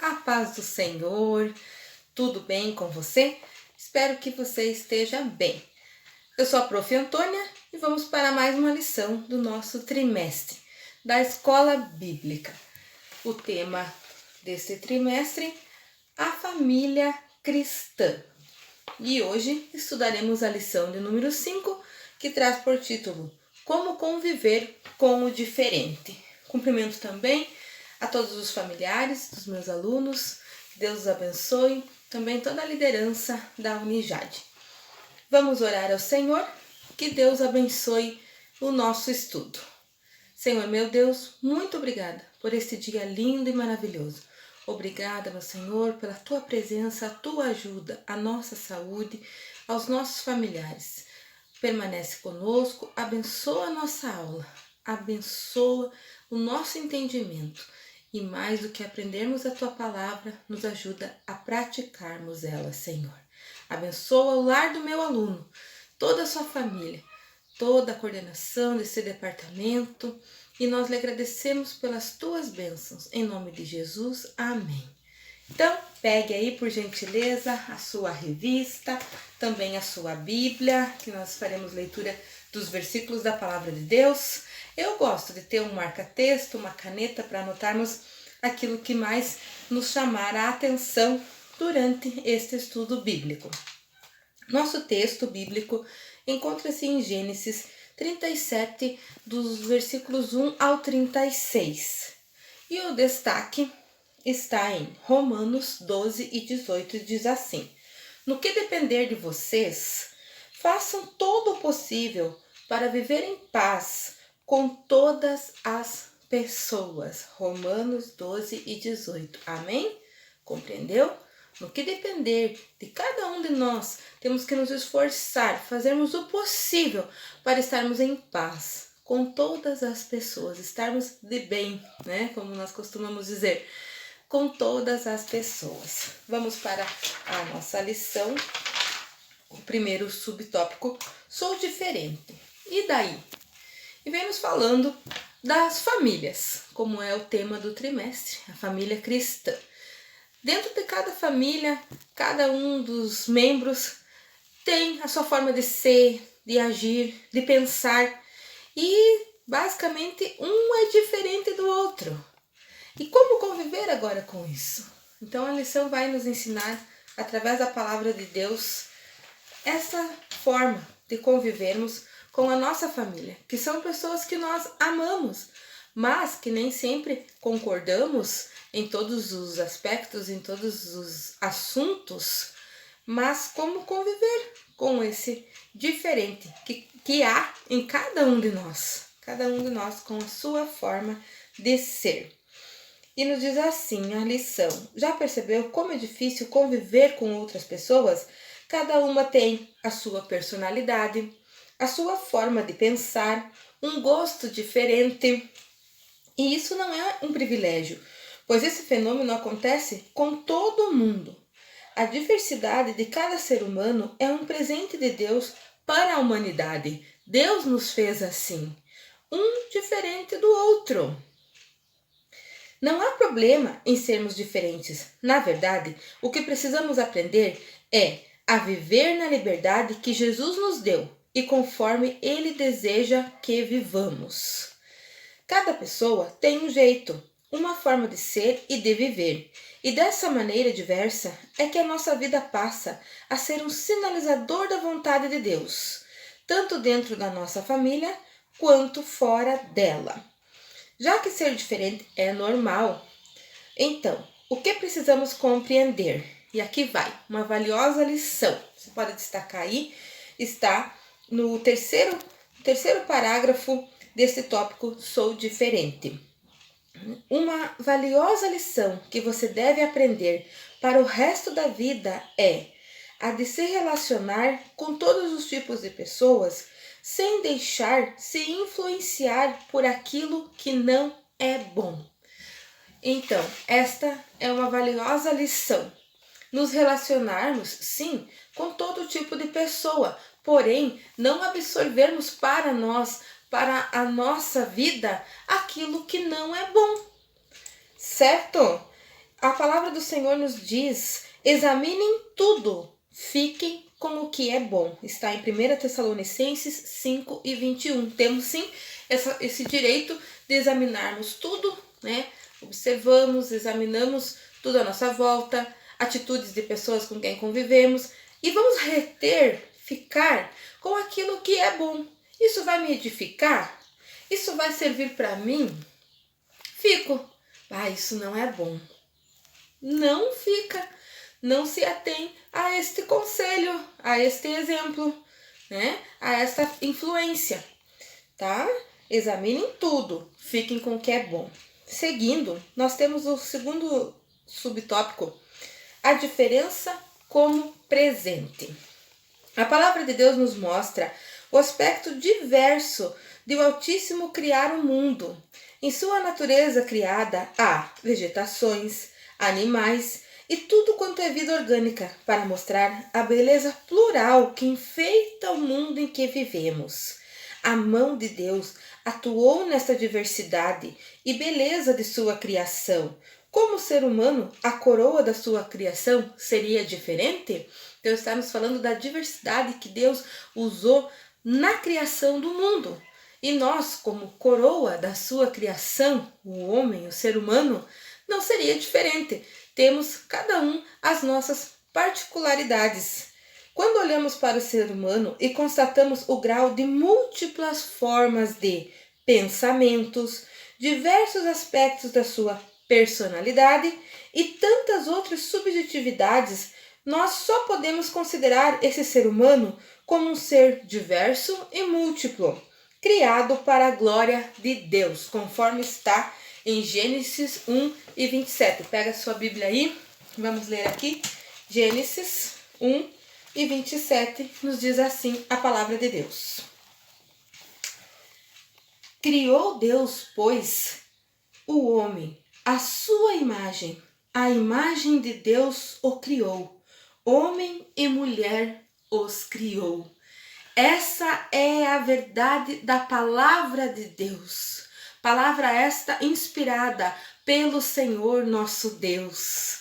A paz do Senhor, tudo bem com você? Espero que você esteja bem. Eu sou a Prof. Antônia e vamos para mais uma lição do nosso trimestre da Escola Bíblica. O tema deste trimestre, a família cristã. E hoje estudaremos a lição de número 5, que traz por título Como conviver com o diferente. Cumprimento também a todos os familiares dos meus alunos, que Deus os abençoe, também toda a liderança da Unijade. Vamos orar ao Senhor, que Deus abençoe o nosso estudo. Senhor, meu Deus, muito obrigada por este dia lindo e maravilhoso. Obrigada, meu Senhor, pela Tua presença, a Tua ajuda, a nossa saúde, aos nossos familiares. Permanece conosco, abençoa a nossa aula, abençoa o nosso entendimento e mais do que aprendermos a Tua palavra, nos ajuda a praticarmos ela, Senhor. Abençoa o lar do meu aluno, toda a sua família, toda a coordenação desse departamento e nós lhe agradecemos pelas Tuas bênçãos. Em nome de Jesus, amém. Então, pegue aí, por gentileza, a sua revista, também a sua Bíblia, que nós faremos leitura dos versículos da Palavra de Deus. Eu gosto de ter um marca-texto, uma caneta para anotarmos aquilo que mais nos chamar a atenção durante este estudo bíblico. Nosso texto bíblico encontra-se em Gênesis 37, dos versículos 1 ao 36. E o destaque está em Romanos 12 e 18, diz assim: No que depender de vocês, façam todo o possível para viver em paz com todas as pessoas. Romanos 12 e 18. Amém? Compreendeu? No que depender de cada um de nós, temos que nos esforçar, fazermos o possível para estarmos em paz com todas as pessoas, estarmos de bem, né? Como nós costumamos dizer, com todas as pessoas. Vamos para a nossa lição. O primeiro subtópico, sou diferente. E daí? E vem nos falando das famílias, como é o tema do trimestre, a família cristã. Dentro de cada família, cada um dos membros tem a sua forma de ser, de agir, de pensar e basicamente um é diferente do outro. E como conviver agora com isso? Então a lição vai nos ensinar, através da palavra de Deus, essa forma de convivermos com a nossa família, que são pessoas que nós amamos, mas que nem sempre concordamos em todos os aspectos, em todos os assuntos, mas como conviver com esse diferente que há em cada um de nós com a sua forma de ser. E nos diz assim a lição: já percebeu como é difícil conviver com outras pessoas? Cada uma tem a sua personalidade, a sua forma de pensar, um gosto diferente. E isso não é um privilégio, pois esse fenômeno acontece com todo mundo. A diversidade de cada ser humano é um presente de Deus para a humanidade. Deus nos fez assim, um diferente do outro. Não há problema em sermos diferentes. Na verdade, o que precisamos aprender é a viver na liberdade que Jesus nos deu e conforme Ele deseja que vivamos. Cada pessoa tem um jeito, uma forma de ser e de viver, e dessa maneira diversa é que a nossa vida passa a ser um sinalizador da vontade de Deus, tanto dentro da nossa família quanto fora dela. Já que ser diferente é normal, então, o que precisamos compreender? E aqui vai, uma valiosa lição. Você pode destacar aí, está no terceiro parágrafo desse tópico, sou diferente. Uma valiosa lição que você deve aprender para o resto da vida é a de se relacionar com todos os tipos de pessoas sem deixar se influenciar por aquilo que não é bom. Então, esta é uma valiosa lição. Nos relacionarmos, sim, com todo tipo de pessoa, porém, não absorvermos para nós, para a nossa vida, aquilo que não é bom, certo? A palavra do Senhor nos diz: examinem tudo, fiquem com o que é bom. Está em 1 Tessalonicenses 5:21. Temos sim esse direito de examinarmos tudo, né? Observamos, examinamos tudo à nossa volta, atitudes de pessoas com quem convivemos e vamos ficar com aquilo que é bom. Isso vai me edificar? Isso vai servir para mim? Fico. Isso não é bom. Não fica, não se atém a este conselho, a este exemplo, né? A esta influência, tá? Examinem tudo, fiquem com o que é bom. Seguindo, nós temos o segundo subtópico, a diferença como presente. A palavra de Deus nos mostra o aspecto diverso de o Altíssimo criar o mundo. Em sua natureza criada há vegetações, animais e tudo quanto é vida orgânica, para mostrar a beleza plural que enfeita o mundo em que vivemos. A mão de Deus atuou nesta diversidade e beleza de sua criação. Como o ser humano, a coroa da sua criação seria diferente? Deus está nos falando da diversidade que Deus usou na criação do mundo. E nós, como coroa da sua criação, o homem, o ser humano, não seria diferente. Temos cada um as nossas particularidades. Quando olhamos para o ser humano e constatamos o grau de múltiplas formas de pensamentos, diversos aspectos da sua personalidade e tantas outras subjetividades, nós só podemos considerar esse ser humano como um ser diverso e múltiplo, criado para a glória de Deus, conforme está em Gênesis 1:27. Pega a sua Bíblia aí, vamos ler aqui. Gênesis 1:27 nos diz assim a palavra de Deus. Criou Deus, pois, o homem, à sua imagem. A imagem de Deus o criou. Homem e mulher os criou. Essa é a verdade da palavra de Deus. Palavra esta inspirada pelo Senhor nosso Deus.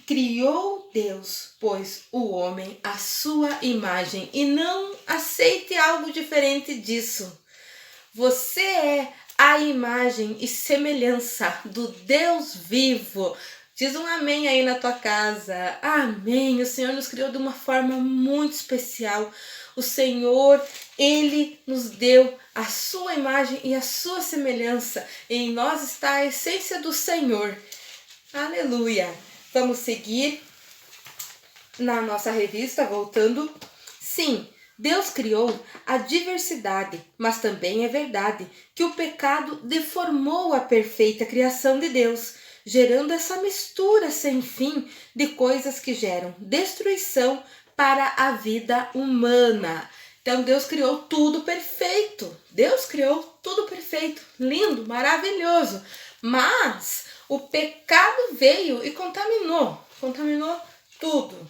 Criou Deus, pois, o homem à sua imagem, e não aceite algo diferente disso. Você é a imagem e semelhança do Deus vivo. Diz um amém aí na tua casa. Amém. O Senhor nos criou de uma forma muito especial. O Senhor, Ele nos deu a sua imagem e a sua semelhança. Em nós está a essência do Senhor. Aleluia. Vamos seguir na nossa revista, voltando. Sim, Deus criou a diversidade, mas também é verdade que o pecado deformou a perfeita criação de Deus, gerando essa mistura sem fim de coisas que geram destruição para a vida humana. Então Deus criou tudo perfeito. Deus criou tudo perfeito, lindo, maravilhoso. Mas o pecado veio e contaminou tudo.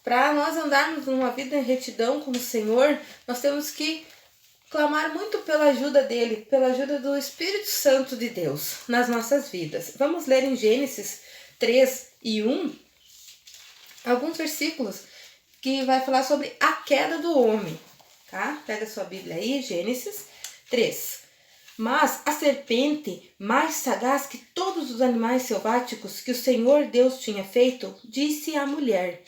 Para nós andarmos numa vida em retidão com o Senhor, nós temos que clamar muito pela ajuda dele, pela ajuda do Espírito Santo de Deus nas nossas vidas. Vamos ler em Gênesis 3:1 alguns versículos que vai falar sobre a queda do homem, tá? Pega a sua Bíblia aí, Gênesis 3. Mas a serpente, mais sagaz que todos os animais selváticos que o Senhor Deus tinha feito, disse à mulher: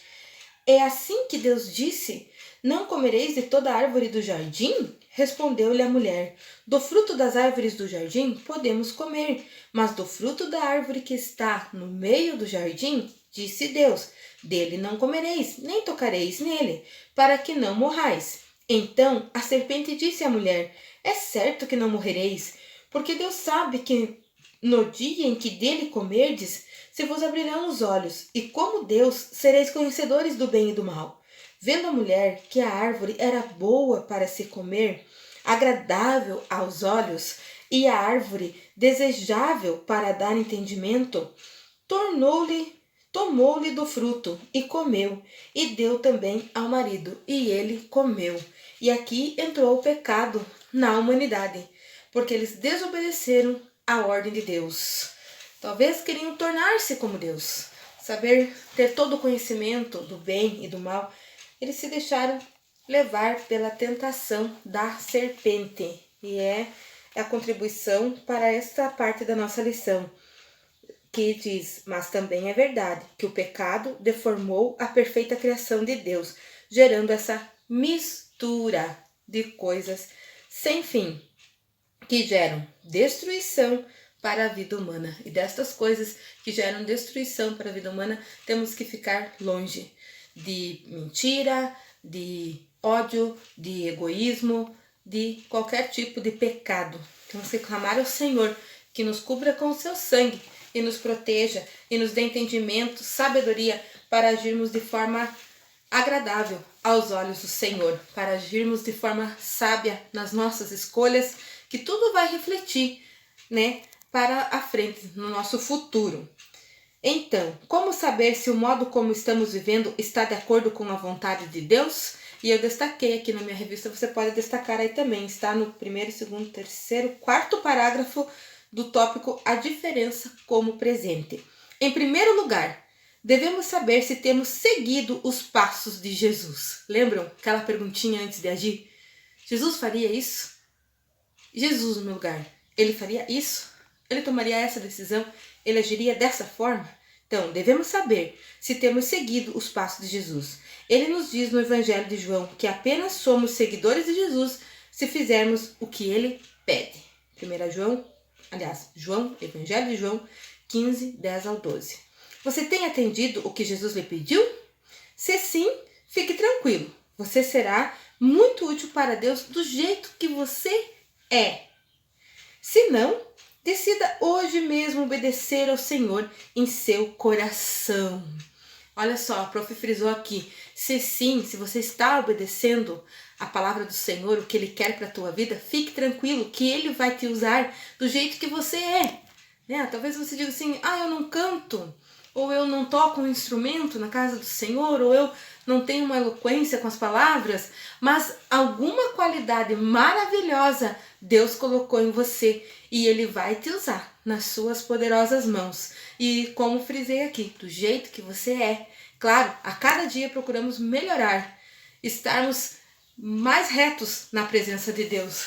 é assim que Deus disse: não comereis de toda a árvore do jardim? Respondeu-lhe a mulher: do fruto das árvores do jardim podemos comer, mas do fruto da árvore que está no meio do jardim, disse Deus: dele não comereis, nem tocareis nele, para que não morrais. Então a serpente disse à mulher: é certo que não morrereis, porque Deus sabe que no dia em que dele comerdes, se vos abrirão os olhos, e como Deus sereis conhecedores do bem e do mal. Vendo a mulher que a árvore era boa para se comer, agradável aos olhos, e a árvore desejável para dar entendimento, tomou-lhe do fruto e comeu, e deu também ao marido, e ele comeu. E aqui entrou o pecado na humanidade, porque eles desobedeceram à ordem de Deus. Talvez queriam tornar-se como Deus, saber ter todo o conhecimento do bem e do mal. Eles se deixaram levar pela tentação da serpente. E é a contribuição para esta parte da nossa lição, que diz: mas também é verdade que o pecado deformou a perfeita criação de Deus, gerando essa mistura de coisas sem fim, que geram destruição para a vida humana. E destas coisas que geram destruição para a vida humana, temos que ficar longe de mentira, de ódio, de egoísmo, de qualquer tipo de pecado. Temos que clamar ao Senhor que nos cubra com o seu sangue e nos proteja e nos dê entendimento, sabedoria para agirmos de forma agradável aos olhos do Senhor, para agirmos de forma sábia nas nossas escolhas, que tudo vai refletir, para a frente, no nosso futuro. Então, como saber se o modo como estamos vivendo está de acordo com a vontade de Deus? E eu destaquei aqui na minha revista, você pode destacar aí também, está no primeiro, segundo, terceiro, quarto parágrafo do tópico A Diferença como Presente. Em primeiro lugar, devemos saber se temos seguido os passos de Jesus. Lembram aquela perguntinha antes de agir? Jesus faria isso? Jesus no meu lugar, ele faria isso? Ele tomaria essa decisão? Ele agiria dessa forma? Então, devemos saber se temos seguido os passos de Jesus. Ele nos diz no Evangelho de João que apenas somos seguidores de Jesus se fizermos o que ele pede. João, Evangelho de João 15, 10 ao 12. Você tem atendido o que Jesus lhe pediu? Se sim, fique tranquilo. Você será muito útil para Deus do jeito que você é. Se não, decida hoje mesmo obedecer ao Senhor em seu coração. Olha só, a prof frisou aqui. Se sim, se você está obedecendo a palavra do Senhor, o que Ele quer para a tua vida, fique tranquilo que Ele vai te usar do jeito que você é. Talvez você diga assim, eu não canto, ou eu não toco um instrumento na casa do Senhor, ou eu não tenho uma eloquência com as palavras, mas alguma qualidade maravilhosa Deus colocou em você e Ele vai te usar nas suas poderosas mãos. E como frisei aqui, do jeito que você é. Claro, a cada dia procuramos melhorar, estarmos mais retos na presença de Deus.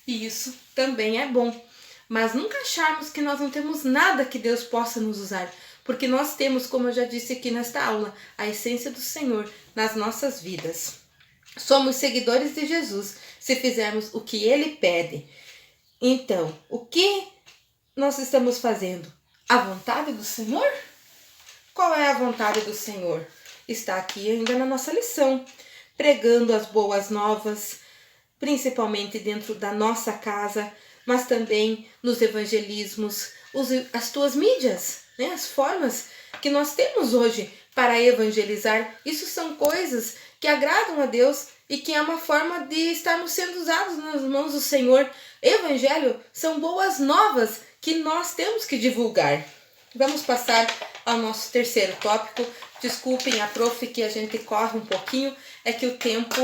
E isso também é bom. Mas nunca acharmos que nós não temos nada que Deus possa nos usar. Porque nós temos, como eu já disse aqui nesta aula, a essência do Senhor nas nossas vidas. Somos seguidores de Jesus se fizermos o que Ele pede. Então, o que nós estamos fazendo? A vontade do Senhor? Qual é a vontade do Senhor? Está aqui ainda na nossa lição. Pregando as boas novas, principalmente dentro da nossa casa, mas também nos evangelismos, as tuas mídias, as formas que nós temos hoje para evangelizar. Isso são coisas que agradam a Deus e que é uma forma de estarmos sendo usados nas mãos do Senhor. Evangelho são boas novas que nós temos que divulgar. Vamos passar ao nosso terceiro tópico. Desculpem a prof que a gente corre um pouquinho, é que o tempo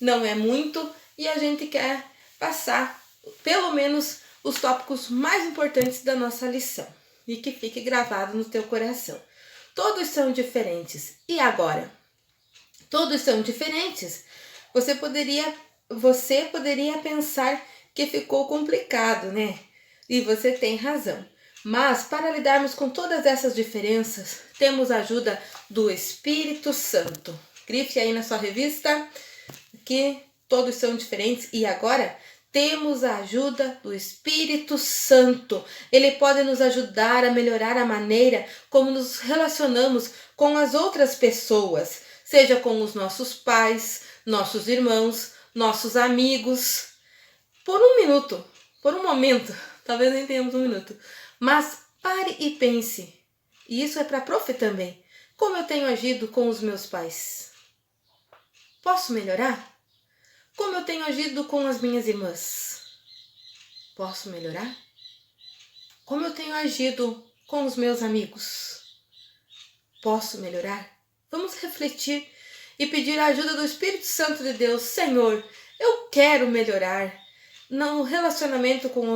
não é muito e a gente quer passar pelo menos os tópicos mais importantes da nossa lição e que fique gravado no teu coração. Todos são diferentes. E agora? Todos são diferentes. Você poderia pensar que ficou complicado, E você tem razão. Mas para lidarmos com todas essas diferenças, temos a ajuda do Espírito Santo. Grife aí na sua revista que todos são diferentes. E agora temos a ajuda do Espírito Santo. Ele pode nos ajudar a melhorar a maneira como nos relacionamos com as outras pessoas, seja com os nossos pais, nossos irmãos, nossos amigos. Por um momento, talvez nem tenhamos um minuto, mas pare e pense. E isso é para a prof também. Como eu tenho agido com os meus pais? Posso melhorar? Como eu tenho agido com as minhas irmãs? Posso melhorar? Como eu tenho agido com os meus amigos? Posso melhorar? Vamos refletir e pedir a ajuda do Espírito Santo de Deus. Senhor, eu quero melhorar no relacionamento com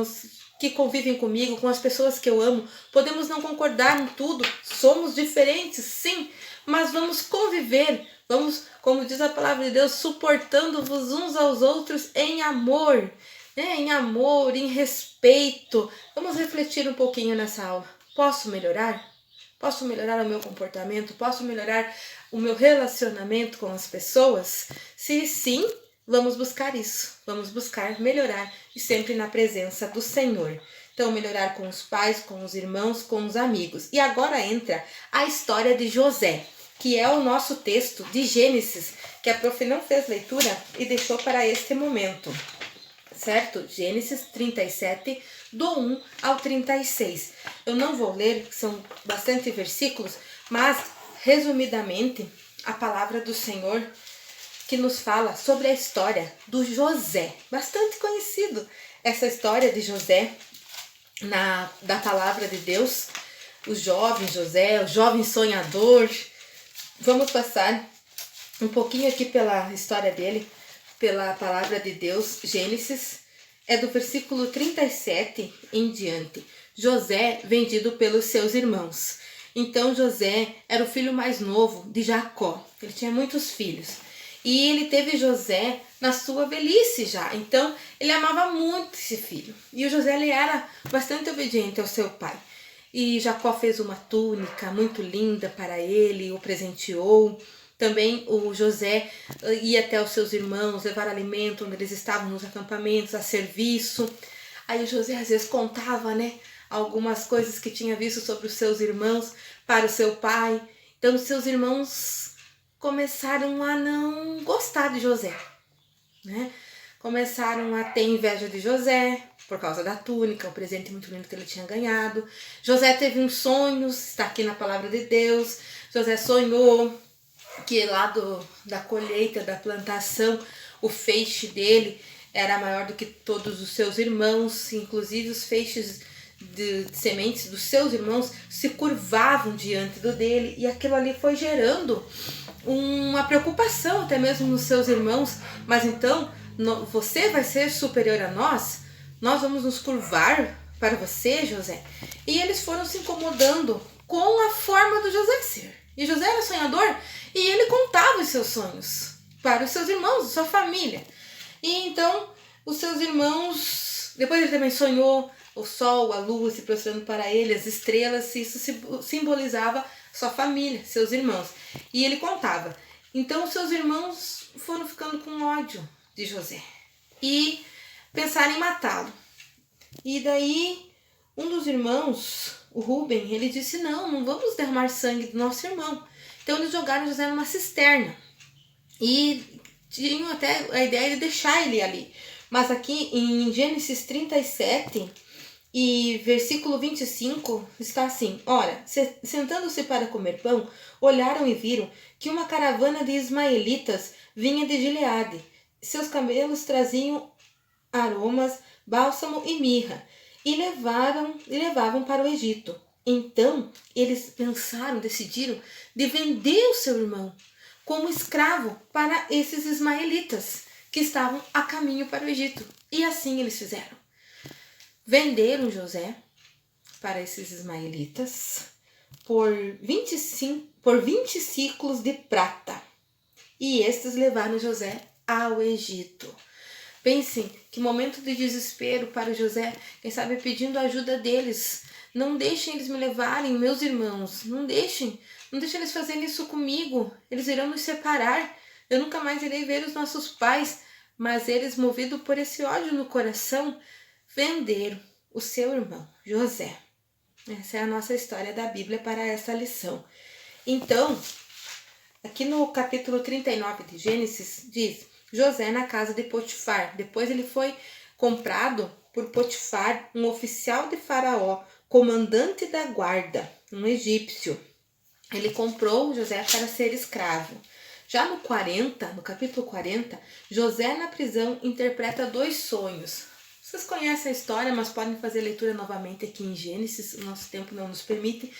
que convivem comigo, com as pessoas que eu amo. Podemos não concordar em tudo, somos diferentes, sim, mas vamos conviver, vamos, como diz a palavra de Deus, suportando-vos uns aos outros em amor, né? Em amor, em respeito. Vamos refletir um pouquinho nessa aula. Posso melhorar? Posso melhorar o meu comportamento? Posso melhorar o meu relacionamento com as pessoas? Se sim, vamos buscar isso. Vamos buscar melhorar e sempre na presença do Senhor. Então, melhorar com os pais, com os irmãos, com os amigos. E agora entra a história de José, que é o nosso texto de Gênesis, que a prof não fez leitura e deixou para este momento. Certo? Gênesis 37, do 1 ao 36. Eu não vou ler, são bastante versículos, mas, resumidamente, a palavra do Senhor que nos fala sobre a história do José. Bastante conhecido essa história de José da palavra de Deus. O jovem José, o jovem sonhador. Vamos passar um pouquinho aqui pela história dele, pela palavra de Deus. Gênesis é do versículo 37 em diante. José vendido pelos seus irmãos. Então José era o filho mais novo de Jacó. Ele tinha muitos filhos. E ele teve José na sua velhice já. Então ele amava muito esse filho. E o José ele era bastante obediente ao seu pai. E Jacó fez uma túnica muito linda para ele, o presenteou. Também o José ia até os seus irmãos, levar alimento onde eles estavam nos acampamentos, a serviço. Aí o José às vezes contava, né, algumas coisas que tinha visto sobre os seus irmãos para o seu pai. Então os seus irmãos começaram a não gostar de José, né? Começaram a ter inveja de José por causa da túnica, o presente muito lindo que ele tinha ganhado. José teve uns sonhos, está aqui na palavra de Deus. José sonhou que lá da colheita, da plantação, o feixe dele era maior do que todos os seus irmãos, inclusive os feixes de sementes dos seus irmãos se curvavam diante do dele, e aquilo ali foi gerando uma preocupação até mesmo nos seus irmãos. Mas então, você vai ser superior a nós? Nós vamos nos curvar para você, José? E eles foram se incomodando com a forma do José ser. E José era sonhador e ele contava os seus sonhos para os seus irmãos, sua família. E então, os seus irmãos, depois ele também sonhou o sol, a lua se prostrando para ele, as estrelas, isso simbolizava sua família, seus irmãos. E ele contava. Então, os seus irmãos foram ficando com ódio de José e pensaram em matá-lo. E daí, um dos irmãos, o Rubem, ele disse, não vamos derramar sangue do nosso irmão. Então, eles jogaram José numa cisterna e tinham até a ideia de deixar ele ali. Mas aqui em Gênesis 37 e versículo 25 está assim: ora, sentando-se para comer pão, olharam e viram que uma caravana de ismaelitas vinha de Gileade. Seus camelos traziam aromas, bálsamo e mirra, e levavam para o Egito. Então eles decidiram de vender o seu irmão como escravo para esses ismaelitas que estavam a caminho para o Egito. E assim eles fizeram. Venderam José para esses ismaelitas por 20 ciclos de prata. E estes levaram José ao Egito. Pensem que momento de desespero para José, quem sabe pedindo a ajuda deles. Não deixem eles me levarem, meus irmãos. Não deixem eles fazerem isso comigo. Eles irão nos separar. Eu nunca mais irei ver os nossos pais. Mas eles, movidos por esse ódio no coração, venderam o seu irmão, José. Essa é a nossa história da Bíblia para essa lição. Então, aqui no capítulo 39 de Gênesis, diz: José na casa de Potifar. Depois ele foi comprado por Potifar, um oficial de Faraó, comandante da guarda, um egípcio. Ele comprou José para ser escravo. Já no capítulo 40, José na prisão interpreta 2 sonhos. Vocês conhecem a história, mas podem fazer leitura novamente aqui em Gênesis, o nosso tempo não nos permite.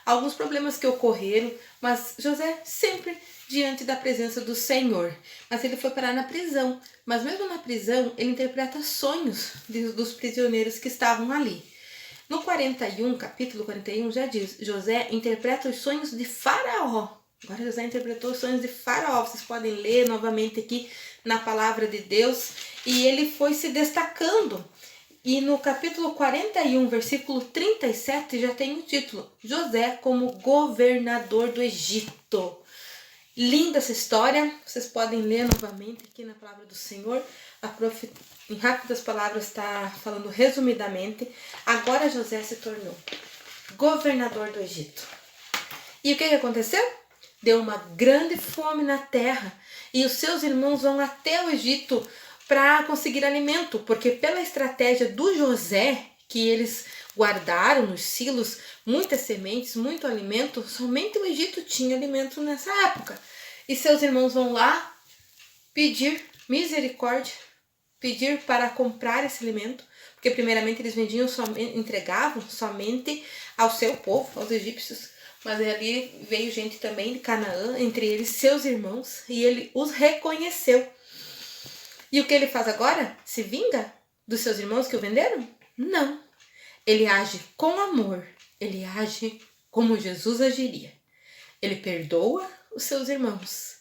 alguns problemas que ocorreram, mas José sempre diante da presença do Senhor. Mas ele foi parar na prisão. Mas mesmo na prisão, ele interpreta sonhos dos prisioneiros que estavam ali. No 41, capítulo 41, já diz, José interpreta os sonhos de Faraó. Agora José interpretou os sonhos de Faraó. Vocês podem ler novamente aqui na palavra de Deus. E ele foi se destacando. E no capítulo 41, versículo 37, já tem o título, José como governador do Egito. Linda essa história, vocês podem ler novamente aqui na palavra do Senhor. A prof, em rápidas palavras, está falando resumidamente. Agora José se tornou governador do Egito. E o que aconteceu? Deu uma grande fome na terra e os seus irmãos vão até o Egito para conseguir alimento, porque pela estratégia do José, que eles guardaram nos silos muitas sementes, muito alimento, somente o Egito tinha alimento nessa época. E seus irmãos vão lá pedir misericórdia, pedir para comprar esse alimento, porque primeiramente eles vendiam, entregavam somente ao seu povo, aos egípcios, mas ali veio gente também de Canaã, entre eles seus irmãos, e ele os reconheceu. E o que ele faz agora? Se vinga dos seus irmãos que o venderam? Não. Ele age com amor. Ele age como Jesus agiria. Ele perdoa os seus irmãos.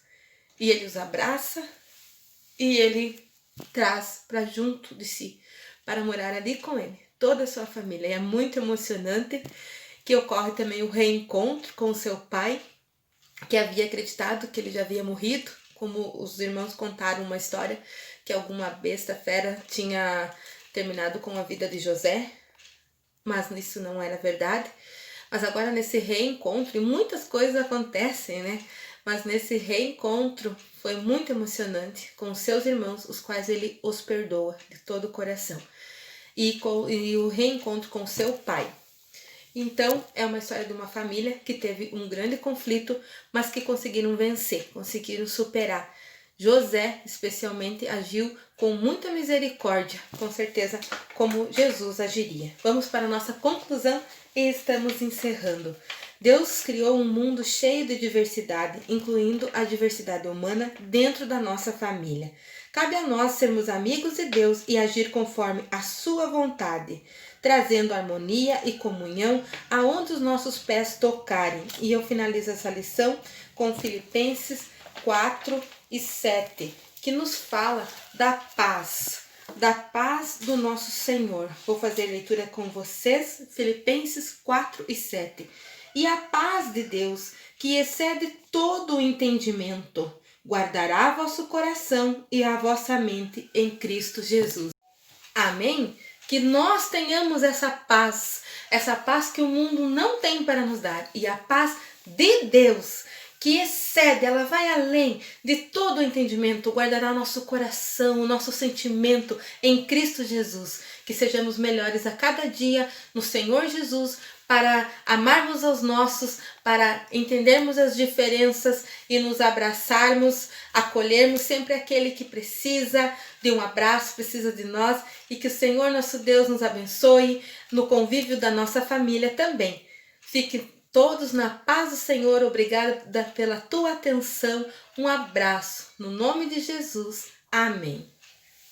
E ele os abraça. E ele traz para junto de si. Para morar ali com ele. Toda a sua família. E é muito emocionante que ocorre também o reencontro com o seu pai. Que havia acreditado que ele já havia morrido. Como os irmãos contaram uma história que alguma besta fera tinha terminado com a vida de José, mas isso não era verdade. Mas agora nesse reencontro, e muitas coisas acontecem, né? Mas nesse reencontro foi muito emocionante com seus irmãos, os quais ele os perdoa de todo o coração. E o reencontro com seu pai. Então, é uma história de uma família que teve um grande conflito, mas que conseguiram vencer, conseguiram superar. José, especialmente, agiu com muita misericórdia, com certeza, como Jesus agiria. Vamos para a nossa conclusão e estamos encerrando. Deus criou um mundo cheio de diversidade, incluindo a diversidade humana dentro da nossa família. Cabe a nós sermos amigos de Deus e agir conforme a sua vontade, trazendo harmonia e comunhão aonde os nossos pés tocarem. E eu finalizo essa lição com Filipenses 4:7, que nos fala da paz do nosso Senhor. Vou fazer a leitura com vocês, Filipenses 4:7. E a paz de Deus, que excede todo o entendimento, guardará vosso coração e a vossa mente em Cristo Jesus. Amém? Que nós tenhamos essa paz que o mundo não tem para nos dar, e a paz de Deus, que excede, ela vai além de todo o entendimento, guardará nosso coração, o nosso sentimento em Cristo Jesus. Que sejamos melhores a cada dia no Senhor Jesus, para amarmos aos nossos, para entendermos as diferenças e nos abraçarmos, acolhermos sempre aquele que precisa de um abraço, precisa de nós, e que o Senhor nosso Deus nos abençoe no convívio da nossa família também. Fiquem todos na paz do Senhor. Obrigada pela tua atenção. Um abraço. No nome de Jesus. Amém.